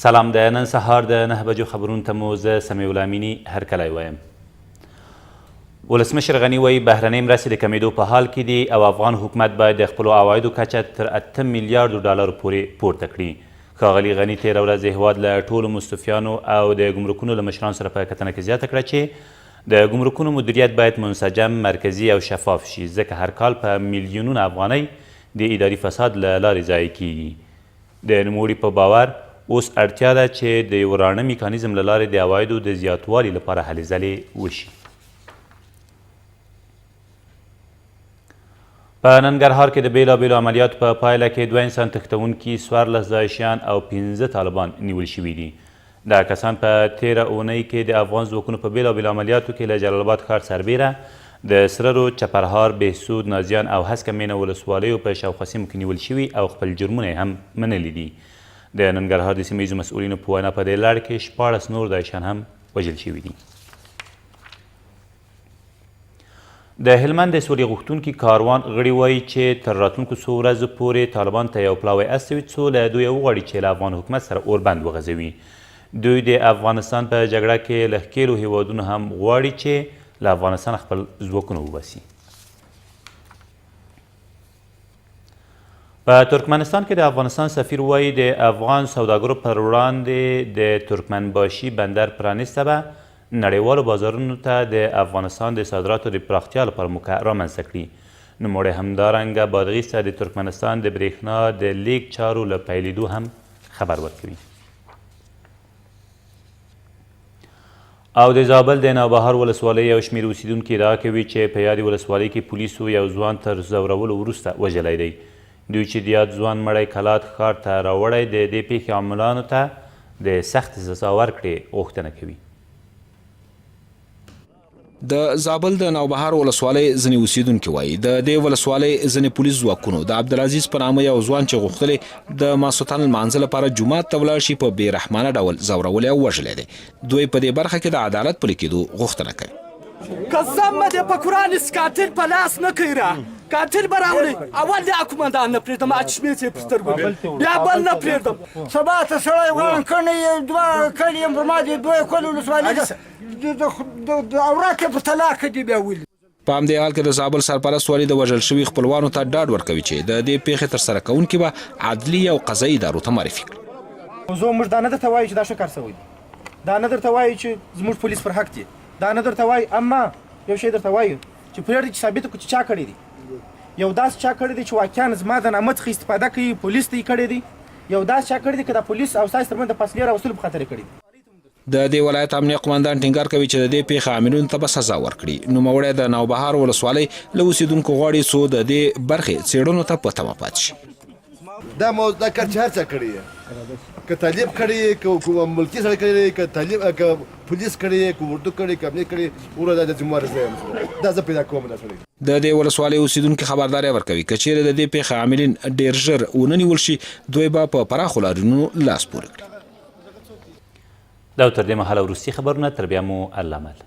سلام د نن سهار د 9 بجو خبرونو ته مو زه سمیع الامیني هرکلی وایم. ولسمشر غني وایي بهرنۍ مرستې د کمیدو په حال کې دي او افغان حکومت باید د خپلو عوایدو کچه تر 8 میلیارډو ډالرو پورې پورته کړي. ښاغلي غني تېره ورځ د هېواد له ټولو مستوفیانو او د ګمرکونو له مشرانو سره په کتنه کې زیاته کړه چې د ګمرکونو مدیریت باید منسجم، مرکزي او شفاف شي، ځکه هر کال په میلیونونه افغانۍ د اداري فساد له لارې ضایع کیږي. د نوموړي په باور اوس اړتیا ده چې د یو رانه میکانیزم له لارې د عوایدو د زیاتوالي لپاره هلې ځلې وشي. په ننګرهار کې د بیلابیلو عملیاتو په پایله کې 2 انسان تښتونکي، 14 داعشیان او 15 طالبان نیول شوي دي. دا کسان په تیره اونۍ کې د افغان ځواکونو په بیلابیلو عملیاتو کې له جلال آباد ښار سربیره د سررو، چپرهار، بهسود، نازیان او هسکه مینه ولسوالیو په شاوخوا سیمو کې نیول شوي او خپل جرمونه یې هم منلي دي. د ننګرهار د سیمه ییزو مسؤلینو په وینا په دې لړ کې 14 نور داعشیان هم وژل شوي دي. د هلمند د سولې غوښتونکي کاروان غړي وایي چې تر راتلونکو څو ورځو پورې طالبان ته یو پلاوی استوي څو له دوی وغواړي چې له افغان حکومت سره اوربند وغځوي. دوی د افغانستان په جګړه کې له ښکېلو هیوادونو هم غواړي چې له افغانستان خپل ځواکونه وباسي. په ترکمنستان کې د افغانستان سفیر وایي د افغان سوداګرو پر وړاندې د ترکمنباشي بندر پرانیسته به نړیوالو بازارونو ته د افغانستان د صادراتو د پراختیا لپاره موقع رامنځته کړي. نوموړی همدارنګه بادغیس ته د ترکمنستان د برېښنا د لیږد چارو له پیلېدو هم خبر ورکوي. او د زابل د نوبهار ولسوالۍ یو شمېر اوسیدونکي ادعا کوي چې په یادې ولسوالۍ کې پولیسو یو ځوان تر ځورولو وروسته وژلی دی. دوی چې د یاد ځوان مړی کلات ښار ته راوړی د دې پیښې عاملانو ته د سختې سزا ورکړې غوښتنه کوي. د زابل د نوبهار ولسوالۍ ځینې اوسیدونکي وایي د دې ولسوالۍ ځینې پولیس ځواکونو د عبدالعزیز په نامه یو ځوان چې غوښتلی د ماسخوتن لمانځه لپاره جومات ته ولاړ شي په بېرحمانه ډول ځورولی او وژلی دی. دوی په دې برخه کې د عدالت پلي کېدو غوښتنه کوي. قسم دې په قرآن قاتل په لاس نه کوي را قاتل به راوړي اول د اکومندان نه پرېږدم اچشمېڅ یې په سترګو بیا بل نه پرېږدم. سبا ته سړی غواړم کڼې یې 2 کلي یم په ما دې 2 کلو ولسوالۍ د اورات یې په طلاق دي بیا ولي. په همدې حال کې د زابل سرپرست والي د وژل شوي خپلوانو ته ډاډ ورکوي چې د دې پیښې ترسره کوونکي به عدلي او قضایي ادارو ته معرفي کړي. موږ دا نه درته وایو چې دا ښه کار شوی دی، دا نه درته وایو چې زموږ پولیس پر حق دي، دا نه درته وایو، اما یو شی درته وایو چې پرېږدي چې ثابته کړو چې چا کړی دی. یو داسې چا کړی دی چې واقعا زما د نامه څخه استفاده کوي، پولیس ته یې کړی دی. یو داسې چا کړی دی که د پولیس او ستاسې ترمنځ د فاصلې راوستلو په خاطر یې کړی دی. د دې ولایت امنیه قمندان ټینګار کوي چې د دې پیښې عاملونو ته به سزا ورکړي. نوموړی د نوبهار ولسوالۍ له اوسیدونکو غواړي څو د دې برخې څېړنو ته په تمه پاتې شي. دا کار چې هر چا کړی یې، که طالب کړی یې، که ملکي سړی کړی یې، که پولیس کړی یې، که اردو کړی، که امنیه کړی، وروره دا د ذمهوار زه یم، دا زه پیدا کوم دا سړی. د دې ولسوالۍ اوسیدونکي خبرداری ورکوي که چیرې د دې پیښې عاملین ډېر ژر ونه نیول شي دوی به په پراخو لاریونونو لاس پورې کړي. دا تر دې مهاله وروستي خبرونه، تر بیا مو الله مل.